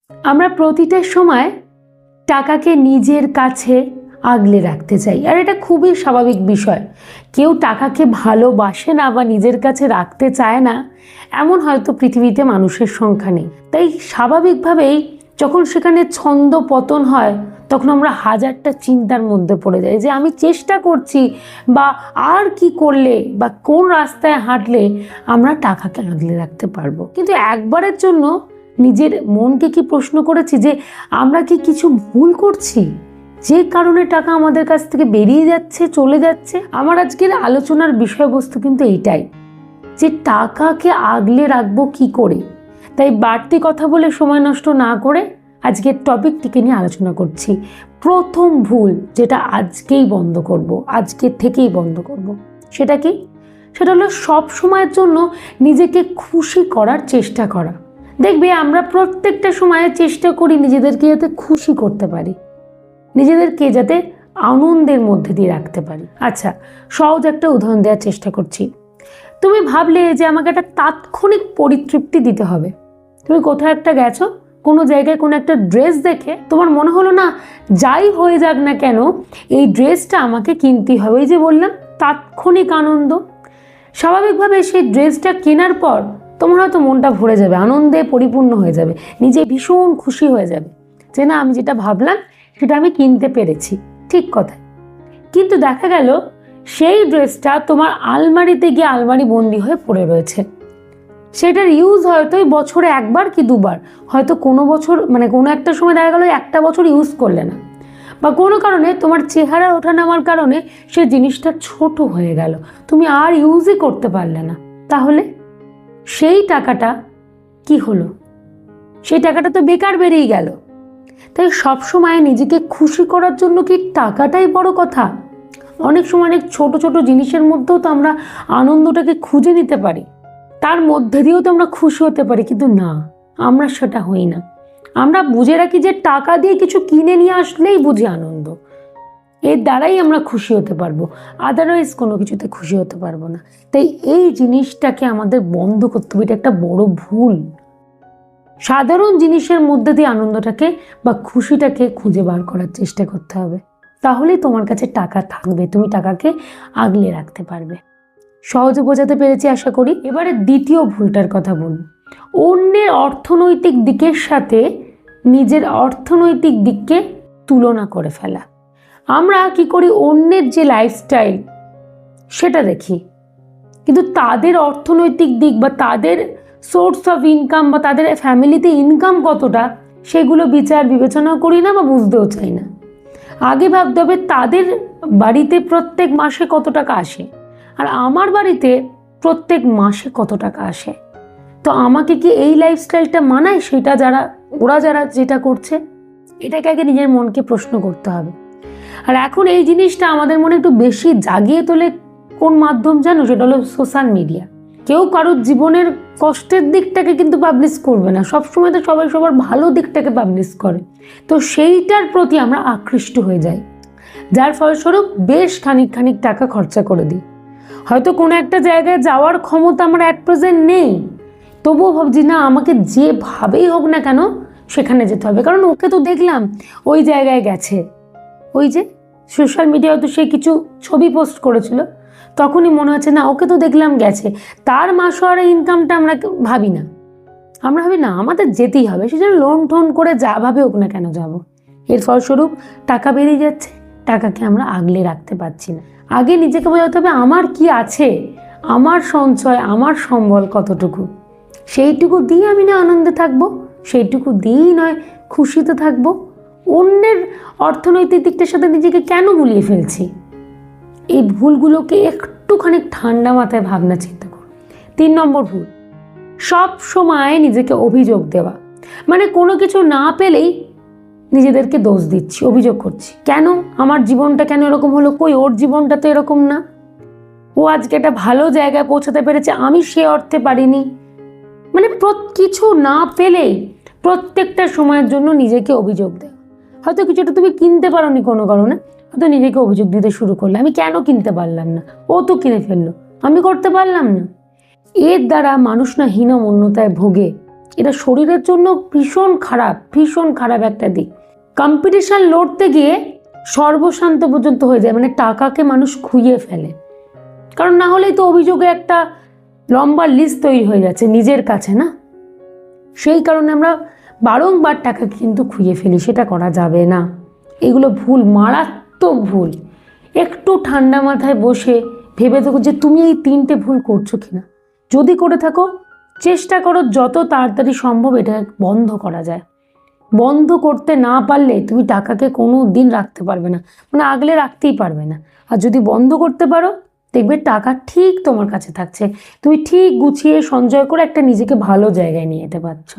আমরা প্রতিটা সময় টাকাকে নিজের কাছে আগলে রাখতে চাই, আর এটা খুবই স্বাভাবিক বিষয়। কেউ টাকাকে ভালোবাসে না বা নিজের কাছে রাখতে চায় না এমন হয়তো পৃথিবীতে মানুষের সংখ্যা নেই। তাই স্বাভাবিকভাবেই যখন সেখানে ছন্দ পতন হয় তখন আমরা হাজারটা চিন্তার মধ্যে পড়ে যাই যে আমি চেষ্টা করছি বা আর কি করলে বা কোন রাস্তায় হাঁটলে আমরা টাকাকে আগলে রাখতে পারবো। কিন্তু একবারের জন্য নিজের মনকে কি প্রশ্ন করেছি যে আমরা কি কিছু ভুল করছি যে কারণে টাকা আমাদের কাছ থেকে বেরিয়ে যাচ্ছে, চলে যাচ্ছে? আমার আজকের আলোচনার বিষয়বস্তু কিন্তু এইটাই, যে টাকাকে আগলে রাখবো কি করে। তাই বাড়তি কথা বলে সময় নষ্ট না করে আজকের টপিকটিকে নিয়ে আলোচনা করছি। প্রথম ভুল যেটা আজকেই বন্ধ করব, আজকের থেকেই বন্ধ করব, সেটা কি? সেটা হলো সব সময়ের জন্য নিজেকে খুশি করার চেষ্টা করা। দেখবে আমরা প্রত্যেকটা সময়ে চেষ্টা করি নিজেদেরকে যাতে খুশি করতে পারি, নিজেদেরকে যাতে আনন্দের মধ্যে দিয়ে রাখতে পারি। আচ্ছা, সহজ একটা উদাহরণ দেওয়ার চেষ্টা করছি। তুমি ভাবলে যে আমাকে একটা তাৎক্ষণিক পরিতৃপ্তি দিতে হবে। তুমি কোথাও একটা গেছো, কোনো জায়গায় কোনো একটা ড্রেস দেখে তোমার মনে হলো না যাই হয়ে যাক না কেন এই ড্রেসটা আমাকে কিনতেই হবে। এই যে বললাম তাৎক্ষণিক আনন্দ। স্বাভাবিকভাবে সেই ড্রেসটা কেনার পর তোমার হয়তো মনটা ভরে যাবে, আনন্দে পরিপূর্ণ হয়ে যাবে, নিজে ভীষণ খুশি হয়ে যাবে যে না আমি যেটা ভাবলাম সেটা আমি কিনতে পেরেছি। ঠিক কথা। কিন্তু দেখা গেল সেই ড্রেসটা তোমার আলমারিতে গিয়ে আলমারি বন্দি হয়ে পড়ে রয়েছে। সেটার ইউজ হয়তো বছরে একবার কি দুবার, হয়তো কোনো বছর কোনো একটা সময় দেখা গেল একটা বছর ইউজ করলে না, বা কোনো কারণে তোমার চেহারা ওঠানামার কারণে সে জিনিসটা ছোট হয়ে গেল, তুমি আর ইউজই করতে পারলে না। তাহলে সেই টাকাটা কি হলো? সেই টাকাটা তো বেকার বেরিয়ে গেল। তাই সবসময় নিজেকে খুশি করার জন্য কি টাকাটাই বড় কথা? অনেক সময় অনেক ছোট ছোট জিনিসের মধ্যেও তো আমরা আনন্দটাকে খুঁজে নিতে পারি, তার মধ্যে দিয়েও তো আমরা খুশি হতে পারি। কিন্তু না, আমরা সেটা হই না। আমরা বুঝে রাখি যে টাকা দিয়ে কিছু কিনে নিয়ে আসলেই বুঝি আনন্দ, এর দ্বারাই আমরা খুশি হতে পারবো, আদারওয়াইজ কোনো কিছুতে খুশি হতে পারবো না। তাই এই জিনিসটাকে আমাদের বন্ধ করতে হবে, এটা একটা বড় ভুল। সাধারণ জিনিসের মধ্যে দিয়ে আনন্দটাকে বা খুশিটাকে খুঁজে বার করার চেষ্টা করতে হবে, তাহলেই তোমার কাছে টাকা থাকবে, তুমি টাকাকে আগলে রাখতে পারবে। সহজে বোঝাতে পেরেছি আশা করি। এবারে দ্বিতীয় ভুলটার কথা বলব, অন্যের অর্থনৈতিক দিকের সাথে নিজের অর্থনৈতিক দিককে তুলনা করে ফেলা। আমরা কি করি, অন্যের যে লাইফস্টাইল সেটা দেখি, কিন্তু তাদের অর্থনৈতিক দিক বা তাদের সোর্স অফ ইনকাম বা তাদের ফ্যামিলিতে ইনকাম কতটা সেগুলো বিচার বিবেচনা করি না বা বুঝতেও চাই না। আগে ভাবতে হবে তাদের বাড়িতে প্রত্যেক মাসে কত টাকা আসে আর আমার বাড়িতে প্রত্যেক মাসে কত টাকা আসে, তো আমাকে কি এই লাইফস্টাইলটা মানায় সেটা ওরা যারা যেটা করছে? এটাকে আগে নিজের মনকে প্রশ্ন করতে হবে। আর এখন এই জিনিসটা আমাদের মনে একটু বেশি জাগিয়ে তোলে কোন মাধ্যম জানো? সেটা হলো সোশ্যাল মিডিয়া। কেউ কারোর জীবনের কষ্টের দিকটাকে কিন্তু পাবলিশ করবে না, সবসময় তো সবাই সবার ভালো দিকটাকে পাবলিশ করে। তো সেইটার প্রতি আমরা আকৃষ্ট হয়ে যাই, যার ফলস্বরূপ বেশ খানিক টাকা খরচা করে দিই। হয়তো কোনো একটা জায়গায় যাওয়ার ক্ষমতা আমার অ্যাট প্রেজেন্ট নেই, তবুও ভাবছি না আমাকে যেভাবেই হোক না কেন সেখানে যেতে হবে, কারণ ওকে তো দেখলাম ওই জায়গায় গেছে। ওই যে সোশ্যাল মিডিয়ায় তো সে কিছু ছবি পোস্ট করেছিল, তখনই মনে হচ্ছে না ওকে তো দেখলাম গেছে, তার মাসোয়ারা ইনকামটা আমরা ভাবি না। আমরা ভাবি না আমাদের যেতেই হবে, সেজন্য লোন টোন করে যা ভাবে হোক না কেন যাব। এর ফলস্বরূপ টাকা বেরিয়ে যাচ্ছে, টাকাকে আমরা আগলে রাখতে পারছি না। আগে নিজেকে বোঝাতে হবে আমার কি আছে, আমার সঞ্চয়, আমার সম্বল কতটুকু, সেইটুকু দিয়ে আমি না আনন্দে থাকবো, সেইটুকু দিয়েই নয় খুশিতে থাকবো। অন্যের অর্থনৈতিক দিকটার সাথে নিজেকে কেন গুলিয়ে ফেলছি? এই ভুলগুলোকে একটুখানি ঠান্ডা মাথায় ভাবনা চিন্তা করো। 3 নম্বর ভুল, সব সময় নিজেকে অভিযোগ দেওয়া। কোনো কিছু না পেলেই নিজেদেরকে দোষ দিচ্ছি, অভিযোগ করছি, কেন আমার জীবনটা কেন এরকম হলো, কই ওর জীবনটা তো এরকম না, ও আজকে একটা ভালো জায়গায় পৌঁছাতে পেরেছে, আমি সে অর্থে পারিনি। কিছু না পেলেই প্রত্যেকটা সময়ের জন্য নিজেকে অভিযোগ দেওয়া। হয়তো কিছুটা তুমি কিনতে পারোনি কোনো কারণে, হয়তো নিজেকে অভিযোগ দিতে শুরু করলে আমি কেন কিনতে পারলাম না, ও তো কিনে ফেললো, আমি করতে পারলাম না। এর দ্বারা মানুষ না হীনমন্যতায় ভোগে, এটা শরীরের জন্য ভীষণ খারাপ একটা দিক। কম্পিটিশন লড়তে গিয়ে সর্বশান্ত পর্যন্ত হয়ে যায়, মানে টাকাকে মানুষ খুইয়ে ফেলে। কারণ না হলেই তো অভিযোগে একটা লম্বা লিস্ট তৈরি হয়ে যাচ্ছে নিজের কাছে, না? সেই কারণে আমরা বারংবার টাকাকে কিন্তু খুইয়ে ফেলি, সেটা করা যাবে না। এগুলো ভুল, মারাত্মক ভুল। একটু ঠান্ডা মাথায় বসে ভেবে দেখো যে তুমি এই 3টে ভুল করছো কিনা। যদি করে থাকো, চেষ্টা করো যত তাড়াতাড়ি সম্ভব এটা বন্ধ করা যায়। বন্ধ করতে না পারলে তুমি টাকাকে কোনো দিন রাখতে পারবে না, মানে আগলে রাখতেই পারবে না। আর যদি বন্ধ করতে পারো, দেখবে টাকা ঠিক তোমার কাছে থাকছে, তুমি ঠিক গুছিয়ে সঞ্চয় করে একটা নিজেকে ভালো জায়গায় নিয়ে যেতে পারছো।